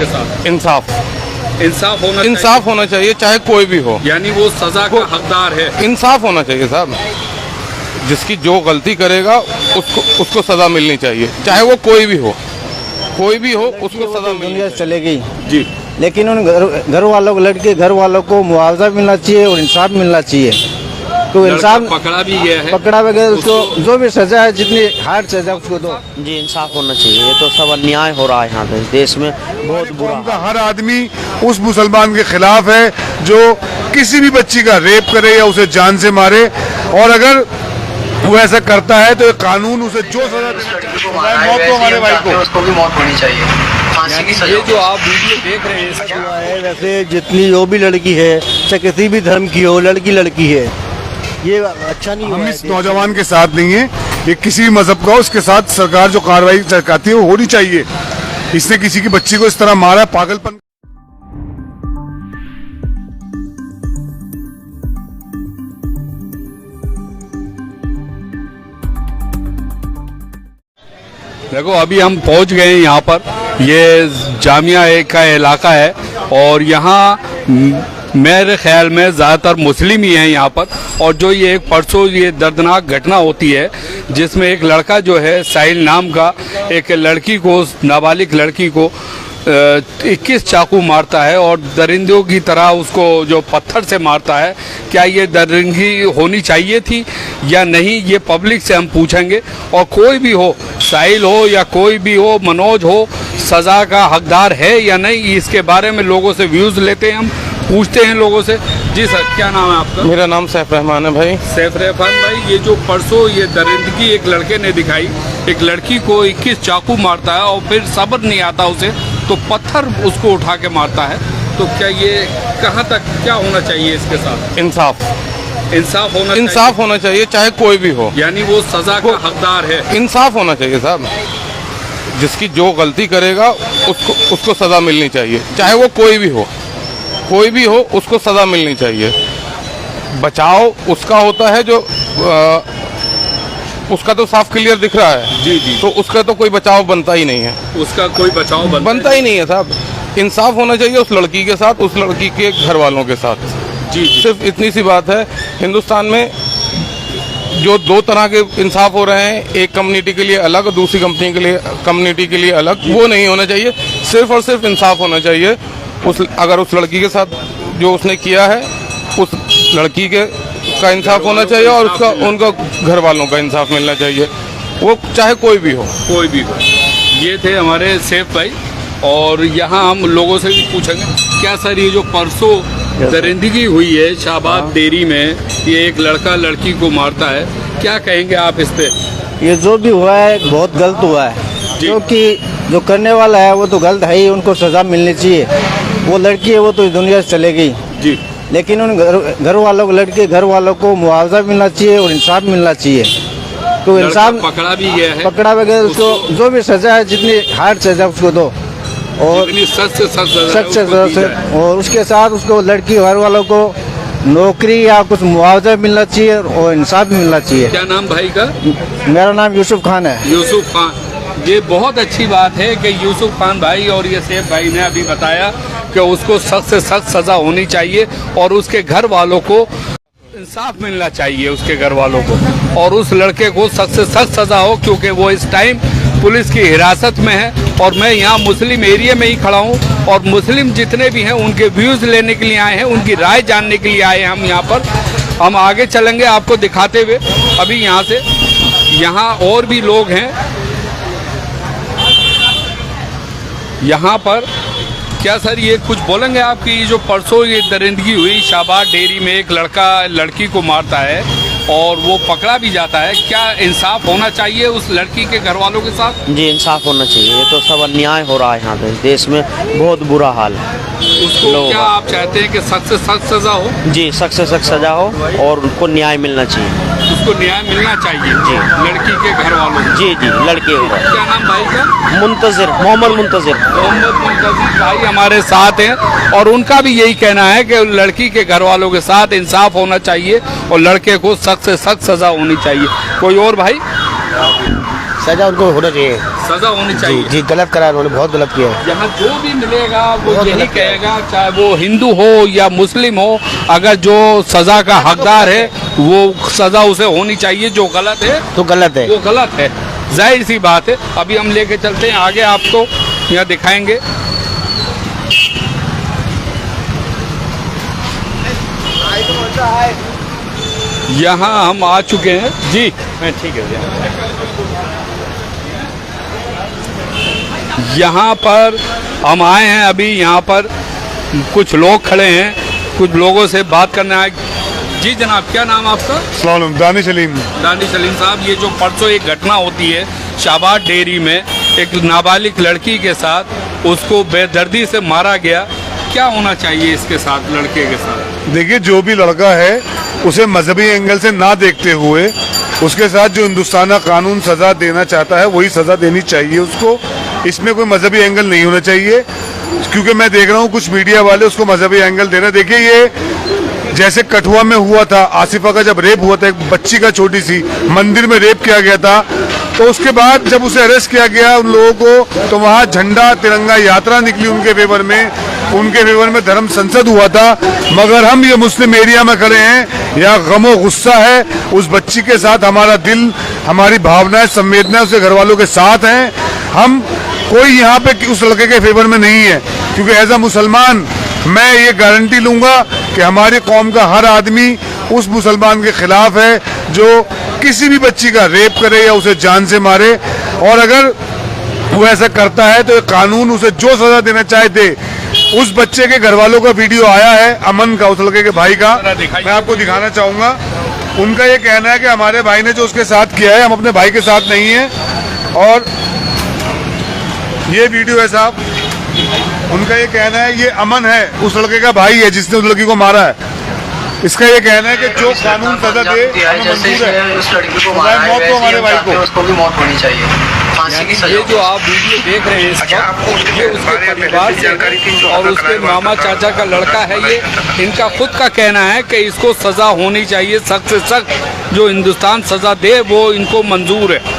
इसके साथ? इंसाफ इंसाफ होना चाहिए चाहे कोई भी हो। यानी वो सजा का हकदार है। इंसाफ होना चाहिए साहब, जिसकी जो गलती करेगा उसको सजा मिलनी चाहिए, चाहे वो कोई भी हो उसको सजा दुनिया चलेगी जी। लेकिन उन घर वालों को, लड़के घर वालों को मुआवजा मिलना चाहिए और इंसाफ मिलना चाहिए। तो इंसाफ पकड़ा भी गया है, पकड़ा वगैरह उसको जो भी सजा है, जितनी हार्ड सजा उसको दो। जी इंसाफ होना चाहिए। ये तो सब अन्याय हो रहा है यहाँ पे देश में, बहुत बुरा। हर आदमी उस मुसलमान के खिलाफ है जो किसी भी बच्ची का रेप करे या उसे जान से मारे, और अगर वो ऐसा करता है तो कानून उसे जो सजा मौत को, हमारे भाई को उसको भी मौत होनी चाहिए, फांसी की सजा। ये जो आप वीडियो देख रहे हैं, वैसे जितनी जो भी लड़की है, चाहे किसी भी धर्म की हो, लड़की है, ये अच्छा नहीं। हम इस नौजवान के साथ नहीं है, ये किसी भी मजहब का, उसके साथ सरकार जो कार्रवाई करती है वो होनी चाहिए। इसने किसी की बच्ची को इस तरह मारा, पागलपन। देखो अभी हम पहुंच गए हैं यहाँ पर, ये जामिया का इलाका है और यहाँ मेरे ख्याल में ज़्यादातर मुस्लिम ही हैं यहाँ पर। और जो ये एक परसों ये दर्दनाक घटना होती है जिसमें एक लड़का जो है साहिल नाम का एक लड़की को, नाबालिग लड़की को 21 चाकू मारता है और दरिंदों की तरह उसको जो पत्थर से मारता है। क्या ये दरिंदगी होनी चाहिए थी या नहीं, ये पब्लिक से हम पूछेंगे। और कोई भी हो, साहिल हो या कोई भी हो, मनोज हो, सज़ा का हकदार है या नहीं, इसके बारे में लोगों से व्यूज़ लेते हैं, हम पूछते हैं लोगों से। जी सर, क्या नाम है आपका? मेरा नाम सैफ रहमान है भाई। सैफ रहमान भाई, ये जो परसों ये दरिंदगी एक लड़के ने दिखाई, एक लड़की को 21 चाकू मारता है और फिर सब्र नहीं आता उसे तो पत्थर उसको उठा के मारता है, तो क्या ये कहाँ तक क्या होना चाहिए इसके साथ? इंसाफ होना चाहिए चाहे कोई भी हो। यानी वो सजा का हकदार है। इंसाफ होना चाहिए साहब, जिसकी जो गलती करेगा उसको सजा मिलनी चाहिए, चाहे वो कोई भी हो उसको सजा मिलनी चाहिए। बचाव उसका होता है जो उसका तो साफ क्लियर दिख रहा है जी जी, तो उसका तो कोई बचाव बनता ही नहीं है, उसका कोई बचाव बनता ही नहीं है साहब। इंसाफ होना चाहिए उस लड़की के साथ, उस लड़की के घर वालों के साथ। जी जी, सिर्फ इतनी सी बात है। हिंदुस्तान में जो दो तरह के इंसाफ हो रहे हैं, एक कम्युनिटी के लिए अलग, दूसरी कम्युनिटी के लिए अलग, वो नहीं होना चाहिए। सिर्फ और सिर्फ इंसाफ होना चाहिए। अगर उस लड़की के साथ जो उसने किया है, उस लड़की का इंसाफ होना चाहिए और उनका घर वालों का इंसाफ मिलना चाहिए, वो चाहे कोई भी हो। ये थे हमारे सैफ भाई। और यहाँ हम लोगों से भी पूछेंगे, क्या सर ये जो परसों दरिंदगी हुई है शाहबाद डेयरी में, ये एक लड़का लड़की को मारता है, क्या कहेंगे आप इस पे? ये जो भी हुआ है बहुत गलत हुआ है, क्योंकि जो करने वाला है वो तो गलत है ही, उनको सजा मिलनी चाहिए। वो लड़की है वो तो इस दुनिया से चलेगी जी, लेकिन उन घर वालों को, लड़के घर वालों को मुआवजा मिलना चाहिए और इंसाफ मिलना चाहिए। तो इंसाफ पकड़ा भी गया है, पकड़ा वगैरह उसको जो भी सजा है, जितनी हार्ड सजा उसको दो, और सख्त से सख्त, और उसके साथ उसको लड़की घर वालों को नौकरी या कुछ मुआवजा मिलना चाहिए और इंसाफ भी मिलना चाहिए। क्या नाम भाई का? मेरा नाम यूसुफ खान है। यूसुफ खान। ये बहुत अच्छी बात है कि यूसुफ खान भाई और ये सैफ भाई ने अभी बताया कि उसको सख्त से सख्त सजा होनी चाहिए और उसके घर वालों को इंसाफ मिलना चाहिए, उसके घर वालों को, और उस लड़के को सख्त से सख्त सजा हो, क्योंकि वो इस टाइम पुलिस की हिरासत में है। और मैं यहाँ मुस्लिम एरिया में ही खड़ा हूँ और मुस्लिम जितने भी हैं उनके व्यूज़ लेने के लिए आए हैं, उनकी राय जानने के लिए आए हैं हम यहाँ पर। हम आगे चलेंगे आपको दिखाते हुए। अभी यहाँ से यहाँ और भी लोग हैं यहाँ पर। क्या सर ये कुछ बोलेंगे आपकी, ये जो परसों ये दरिंदगी हुई शाहबाद डेयरी में, एक लड़का लड़की को मारता है और वो पकड़ा भी जाता है, क्या इंसाफ होना चाहिए उस लड़की के घर वालों के साथ? जी इंसाफ होना चाहिए। ये तो सब अन्याय हो रहा है यहाँ पे देश में, बहुत बुरा हाल है। उसको क्या आप चाहते हैं कि सख्त से सख्त सजा हो? जी सख्त से सख्त सजा हो और उनको न्याय मिलना चाहिए। उसको न्याय मिलना चाहिए जी, लड़की के घर वालों को। जी जी, लड़के को। क्या नाम भाई का? मोहम्मद मुंतजिर भाई हमारे साथ हैं और उनका भी यही कहना है कि लड़की के घर वालों के साथ इंसाफ होना चाहिए और लड़के को सख्त से सख्त सजा होनी चाहिए। कोई और भाई? सजा उनको होना चाहिए। सजा होनी जी चाहिए। जी, गलत करा उन्होंने, बहुत गलत किया है। यहाँ जो भी मिलेगा वो बहुत यही गलत है। कहेगा, चाहे वो हिंदू हो या मुस्लिम हो, अगर जो सजा का हकदार है वो सजा उसे होनी चाहिए। जो गलत है तो गलत है। वो गलत है, जाहिर सी बात है। अभी हम लेके चलते हैं आगे, आपको यहाँ दिखाएंगे। यहाँ हम आ चुके हैं जी। ठीक है। यहाँ पर हम आए हैं, अभी यहाँ पर कुछ लोग खड़े हैं, कुछ लोगों से बात करने आए। जी जनाब, क्या नाम आपका? सलाम, दानिश सलीम। दानिश सलीम साहब, ये जो परसों एक घटना होती है शाहबाद डेयरी में, एक नाबालिग लड़की के साथ उसको बेदर्दी से मारा गया, क्या होना चाहिए इसके साथ, लड़के के साथ? देखिए, जो भी लड़का है उसे मजहबी एंगल से ना देखते हुए उसके साथ जो हिंदुस्तान का कानून सजा देना चाहता है वही सजा देनी चाहिए उसको। इसमें कोई मजहबी एंगल नहीं होना चाहिए, क्योंकि मैं देख रहा हूँ कुछ मीडिया वाले उसको मजहबी एंगल दे रहे हैं। देखिए, ये जैसे कठुआ में हुआ था, आसिफा का जब रेप हुआ था, एक बच्ची का छोटी सी मंदिर में रेप किया गया था, तो उसके बाद जब उसे अरेस्ट किया गया उन लोगों को, तो वहाँ झंडा तिरंगा यात्रा निकली उनके फेवर में धर्म संसद हुआ था। मगर हम ये मुस्लिम एरिया में खड़े हैं, यहाँ गमो गुस्सा है उस बच्ची के साथ, हमारा दिल, हमारी भावनाएं, संवेदनाएं उसके घर वालों के साथ हैं। हम कोई यहाँ पे उस लड़के के फेवर में नहीं है, क्योंकि एज अ मुसलमान मैं ये गारंटी लूंगा कि हमारी कौम का हर आदमी उस मुसलमान के खिलाफ है जो किसी भी बच्ची का रेप करे या उसे जान से मारे। और अगर वो ऐसा करता है तो कानून उसे जो सजा देना चाहे दे। उस बच्चे के घर वालों का वीडियो आया है, अमन का, उस लड़के के भाई का, मैं आपको दिखाना चाहूंगा। उनका ये कहना है कि हमारे भाई ने जो उसके साथ किया है, हम अपने भाई के साथ नहीं है। और ये वीडियो है साहब, उनका ये कहना है, ये अमन है, उस लड़के का भाई है जिसने उस लड़की को मारा है। इसका ये कहना है कि जो कानून सजा दे हमें मंजूर है, उस लड़की को मारा है, मौत तो हमारे भाई को, उसको भी मौत होनी चाहिए, फांसी की सजा। ये जो आप वीडियो देख रहे हैं इसका, ये उसके परिवार से और उसके मामा चाचा का लड़का है। ये इनका खुद का कहना है कि इसको सजा होनी चाहिए, सख्त से सख्त जो हिंदुस्तान सजा दे वो इनको मंजूर है।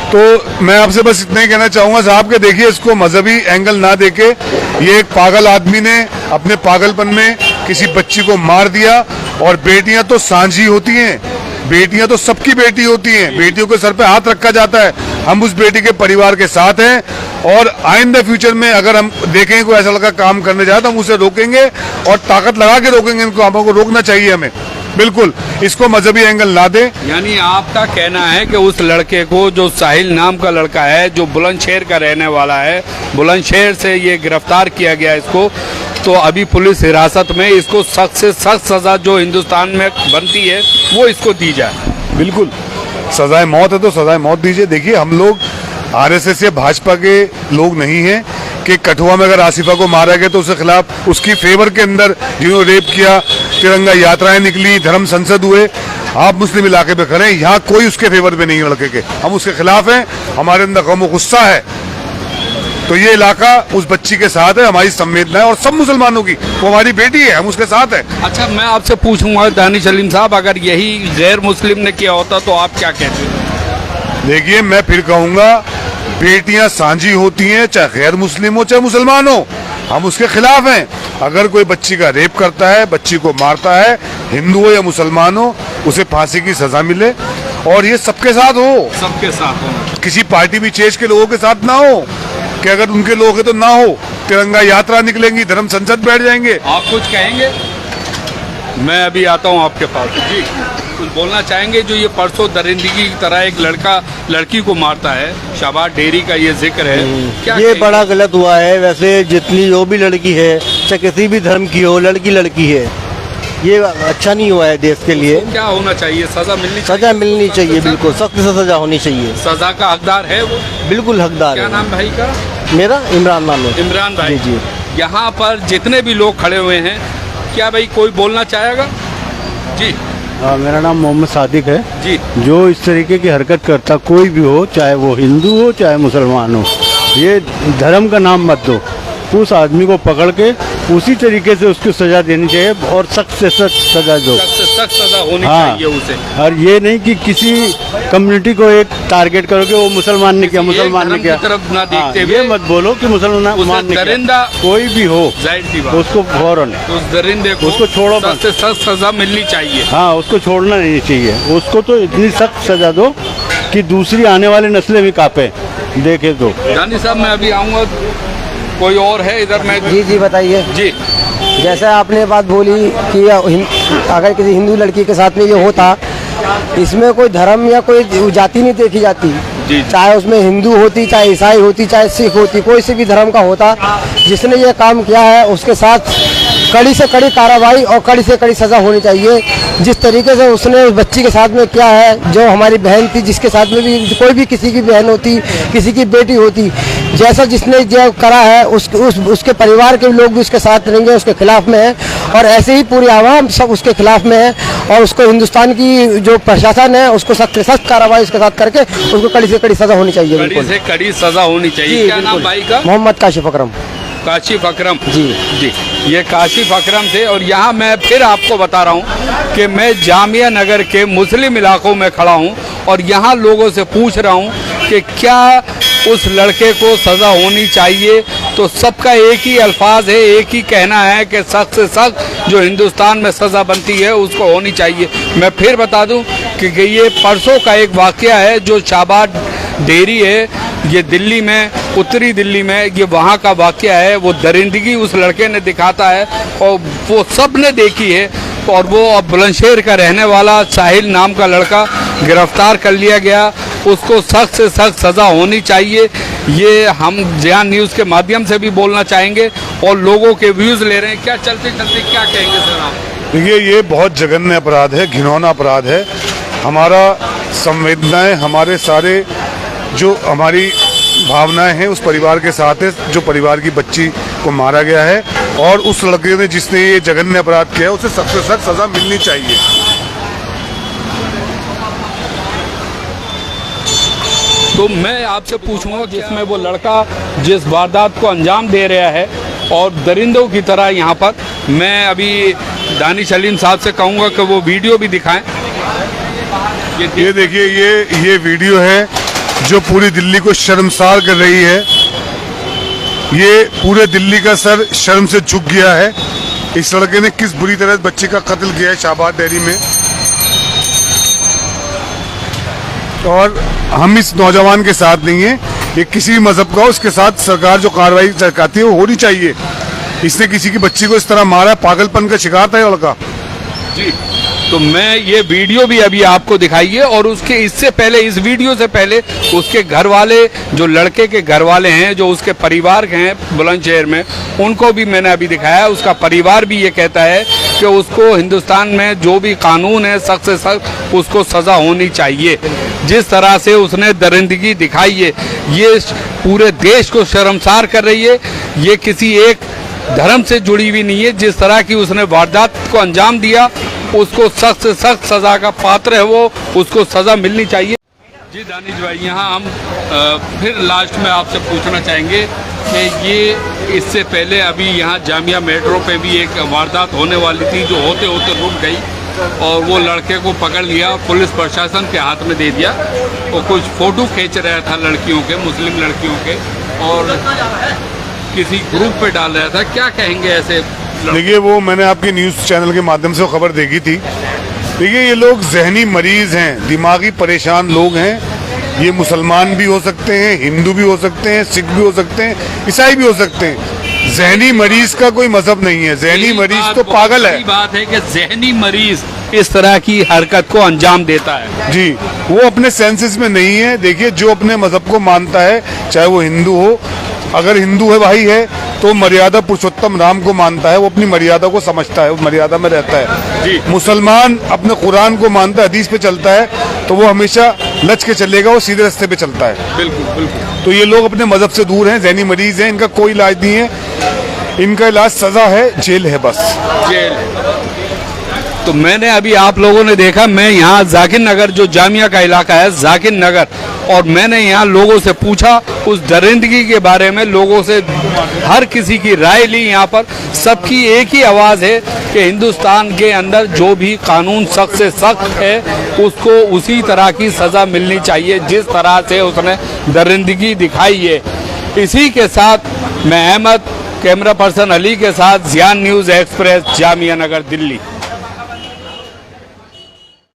तो मैं आपसे बस इतना ही कहना चाहूंगा साहब कि देखिए, इसको मजहबी एंगल ना देके, ये एक पागल आदमी ने अपने पागलपन में किसी बच्ची को मार दिया। और बेटियां तो सांझी होती हैं, बेटियां तो सबकी बेटी होती हैं, बेटियों के सर पे हाथ रखा जाता है। हम उस बेटी के परिवार के साथ हैं, और आइंदा फ्यूचर में अगर हम देखें कोई ऐसा लड़का काम करने जाए तो हम उसे रोकेंगे, और ताकत लगा के रोकेंगे। इनको हमको रोकना चाहिए, हमें बिल्कुल इसको मजहबी एंगल ना दे। यानी आपका कहना है कि उस लड़के को, जो साहिल नाम का लड़का है, जो बुलंदशहर का रहने वाला है, बुलंदशहर से ये गिरफ्तार किया गया इसको, तो अभी पुलिस हिरासत में, इसको सख्त से सख्त सजा जो हिंदुस्तान में बनती है वो इसको दी जाए। बिल्कुल, सजाए मौत है तो सजाए मौत दीजिए। देखिए, हम लोग आरएसएस या भाजपा के लोग नहीं हैं कि कठुआ में अगर आसिफा को मारा गया तो उसके खिलाफ, उसकी फेवर के अंदर जिन्होंने रेप किया, तिरंगा यात्राएं निकली, धर्म संसद हुए, आप मुस्लिम इलाके पे खड़े हैं, यहाँ कोई उसके फेवर में नहीं है लड़के के, हम उसके खिलाफ हैं। हमारे अंदर गम गुस्सा है, तो ये इलाका उस बच्ची के साथ है, हमारी संवेदना है, और सब मुसलमानों की, वो हमारी बेटी है, हम उसके साथ हैं। अच्छा, मैं आपसे पूछूंगा दानिश सलीम साहब, अगर यही गैर मुस्लिम ने किया होता तो आप क्या कहते हैं? देखिए, मैं फिर कहूंगा, बेटियां सांझी होती हैं, चाहे गैर मुस्लिम हो चाहे मुसलमान हो, हम उसके खिलाफ हैं। अगर कोई बच्ची का रेप करता है, बच्ची को मारता है, हिंदू हो या मुसलमान हो, उसे फांसी की सजा मिले, और ये सबके साथ हो, सबके साथ हो, किसी पार्टी विशेष के लोगों के साथ ना हो कि अगर उनके लोग हैं तो ना हो। तिरंगा यात्रा निकलेंगी, धर्म संसद बैठ जाएंगे। आप कुछ कहेंगे? मैं अभी आता हूँ आपके पास। जी, कुछ बोलना चाहेंगे? जो ये परसों दरिंदगी की तरह एक लड़का लड़की को मारता है, शाहबाद डेयरी का ये जिक्र है, क्या ये कहेंगे? बड़ा गलत हुआ है। वैसे जितनी जो भी लड़की है, चाहे किसी भी धर्म की हो, लड़की है, ये अच्छा नहीं हुआ है देश के लिए। क्या होना चाहिए? सजा मिलनी चाहिए? सजा मिलनी चाहिए, बिल्कुल सख्त से सजा होनी चाहिए। सजा का हकदार है वो? बिल्कुल हकदार क्या है। नाम भाई का? मेरा इमरान नाम है। इमरान भाई। जी, यहाँ पर जितने भी लोग खड़े हुए हैं, क्या भाई कोई बोलना चाहेगा? जी मेरा नाम मोहम्मद सादिक है जी। जो इस तरीके की हरकत करता कोई भी हो, चाहे वो हिंदू हो चाहे मुसलमान हो, ये धर्म का नाम मत दो। उस आदमी को पकड़ के उसी तरीके से उसको सजा देनी चाहिए, और सख्त से सख्त सजा दो। सख्त से सख्त सजा होनी हाँ। चाहिए उसे। और ये नहीं कि किसी कम्युनिटी को एक टारगेट करो कि वो मुसलमान ने किया, किसी एक मुसलमान ने धर्म किया। की तरफ ना देखते हाँ, हुए ये मत बोलो कि मुसलमान उसे ने दरिंदा किया। कोई भी हो जाहिर सी बात तो उसको फौरन तो उस दरिंदे को उसको छोड़ो सख्त से सख्त सजा मिलनी चाहिए। हाँ, उसको छोड़ना नहीं चाहिए। उसको तो इतनी सख्त सजा दो कि दूसरी आने वाली नस्लें भी कांपे, देखे तो। दानी साहब मैं अभी आऊँगा, कोई और है इधर? मैं जी जी बताइए। जी जैसा आपने बात बोली कि अगर किसी हिंदू लड़की के साथ में ये होता, इसमें कोई धर्म या कोई जाति नहीं देखी जाती। जी। चाहे उसमें हिंदू होती, चाहे ईसाई होती, चाहे सिख होती, कोई से भी धर्म का होता, जिसने ये काम किया है उसके साथ कड़ी से कड़ी कार्रवाई और कड़ी से कड़ी सजा होनी चाहिए। जिस तरीके से उसने उस बच्ची के साथ में किया है, जो हमारी बहन थी, जिसके साथ में भी कोई भी किसी की बहन होती, किसी की बेटी होती, जैसा जिसने जो करा है उसके परिवार के लोग भी उसके साथ रहेंगे, उसके खिलाफ में है। और ऐसे ही पूरी आवाम सब उसके खिलाफ में है। और उसको हिंदुस्तान की जो प्रशासन है उसको सख्त से सख्त कार्रवाई उसके साथ करके उसको कड़ी से कड़ी सजा होनी चाहिए। कड़ी से कड़ी सजा होनी चाहिए। क्या नाम भाई का? मोहम्मद काशिफ अकरम। काशिफ अकरम जी जी, ये काशिफ अकरम थे। और यहाँ मैं फिर आपको बता रहा हूँ कि मैं जामिया नगर के मुस्लिम इलाकों में खड़ा हूँ और यहाँ लोगों से पूछ रहा हूँ कि क्या उस लड़के को सज़ा होनी चाहिए। तो सबका एक ही अल्फाज है, एक ही कहना है कि सख्त से सख्त जो हिंदुस्तान में सज़ा बनती है उसको होनी चाहिए। मैं फिर बता दूं कि ये परसों का एक वाक़या है जो शाहबाद डेयरी है, ये दिल्ली में, उत्तरी दिल्ली में, ये वहाँ का वाक़या है। वो दरिंदगी उस लड़के ने दिखाता है और वो सब ने देखी है। और वो अब बुलंदशहर का रहने वाला साहिल नाम का लड़का गिरफ्तार कर लिया गया। उसको सख्त से सख्त सज़ा होनी चाहिए। ये हम जयान न्यूज़ के माध्यम से भी बोलना चाहेंगे और लोगों के व्यूज़ ले रहे हैं। क्या चलते चलते क्या कहेंगे सर आप? देखिए, ये बहुत जघन्य अपराध है, घिनौना अपराध है। हमारा संवेदनाएं, हमारे सारे जो हमारी भावनाएं हैं उस परिवार के साथ है जो परिवार की बच्ची को मारा गया है। और उस लड़के ने जिसने ये जघन्य अपराध किया है उसे सख्त से सख्त सजा मिलनी चाहिए। तो मैं आपसे पूछूंगा, जिसमें वो लड़का जिस वारदात को अंजाम दे रहा है और दरिंदों की तरह यहाँ पर, मैं अभी दानिश अलीम साहब से कहूँगा कि वो वीडियो भी दिखाएं। ये देखिए, ये वीडियो है जो पूरी दिल्ली को शर्मसार कर रही है। ये पूरे दिल्ली का सर शर्म से झुक गया है। इस लड़के ने किस बुरी तरह बच्चे का कत्ल किया है शाहबाद डेयरी में। और हम इस नौजवान के साथ नहीं है, ये किसी भी मजहब का हो, उसके साथ सरकार जो कार्रवाई करती है वो होनी चाहिए। इसने किसी की बच्ची को इस तरह मारा, पागलपन का शिकार था ये लड़का। जी, तो मैं ये वीडियो भी अभी आपको दिखाइए और उसके इससे पहले, इस वीडियो से पहले उसके घर वाले, जो लड़के के घर वाले हैं, जो उसके परिवार के हैं बुलंदशहर में, उनको भी मैंने अभी दिखाया। उसका परिवार भी ये कहता है कि उसको हिंदुस्तान में जो भी कानून है सख्त से सख्त उसको सज़ा होनी चाहिए। जिस तरह से उसने दरिंदगी दिखाई है ये पूरे देश को शर्मसार कर रही है। ये किसी एक धर्म से जुड़ी हुई नहीं है। जिस तरह की उसने वारदात को अंजाम दिया उसको सख्त से सख्त सज़ा का पात्र है वो, उसको सज़ा मिलनी चाहिए। जी दानिश भाई, यहाँ हम फिर लास्ट में आपसे पूछना चाहेंगे कि ये इससे पहले अभी यहाँ जामिया मेट्रो पे भी एक वारदात होने वाली थी जो होते होते रुक गई और वो लड़के को पकड़ लिया, पुलिस प्रशासन के हाथ में दे दिया। वो कुछ फ़ोटो खींच रहा था लड़कियों के, मुस्लिम लड़कियों के, और किसी ग्रुप पे डाल रहा था। क्या कहेंगे ऐसे? देखिए, वो मैंने आपके न्यूज़ चैनल के माध्यम से वो खबर देखी थी। देखिए, ये लोग जहनी मरीज हैं, दिमागी परेशान लोग हैं। ये मुसलमान भी हो सकते हैं, हिंदू भी हो सकते हैं, सिख भी हो सकते हैं, ईसाई भी हो सकते हैं। जहनी मरीज का कोई मजहब नहीं है। जहनी मरीज तो पागल है। बात है कि जहनी मरीज इस तरह की हरकत को अंजाम देता है। जी, वो अपने सेंसेस में नहीं है। देखिए, जो अपने मजहब को मानता है, चाहे वो हिंदू हो, अगर हिंदू है भाई है तो मर्यादा पुरुषोत्तम राम को मानता है, वो अपनी मर्यादा को समझता है, वो मर्यादा में रहता है। जी। मुसलमान अपने कुरान को मानता है, हदीस पे चलता है, तो वो हमेशा लच के चलेगा, वो सीधे रास्ते पे चलता है। बिल्कुल बिल्कुल। तो ये लोग अपने मजहब से दूर हैं, जहनी मरीज हैं, इनका कोई इलाज नहीं है। इनका इलाज सजा है, जेल है, बस जेल। तो मैंने अभी, आप लोगों ने देखा, मैं यहाँ जाकिर नगर, जो जामिया का इलाका है जाकिर नगर, और मैंने यहाँ लोगों से पूछा उस दरिंदगी के बारे में, लोगों से हर किसी की राय ली। यहाँ पर सबकी एक ही आवाज़ है कि हिंदुस्तान के अंदर जो भी कानून सख्त से सख्त है उसको उसी तरह की सज़ा मिलनी चाहिए जिस तरह से उसने दरिंदगी दिखाई है। इसी के साथ मैं अहमद, कैमरा पर्सन अली के साथ ज़ियान न्यूज़ एक्सप्रेस, जामिया नगर, दिल्ली।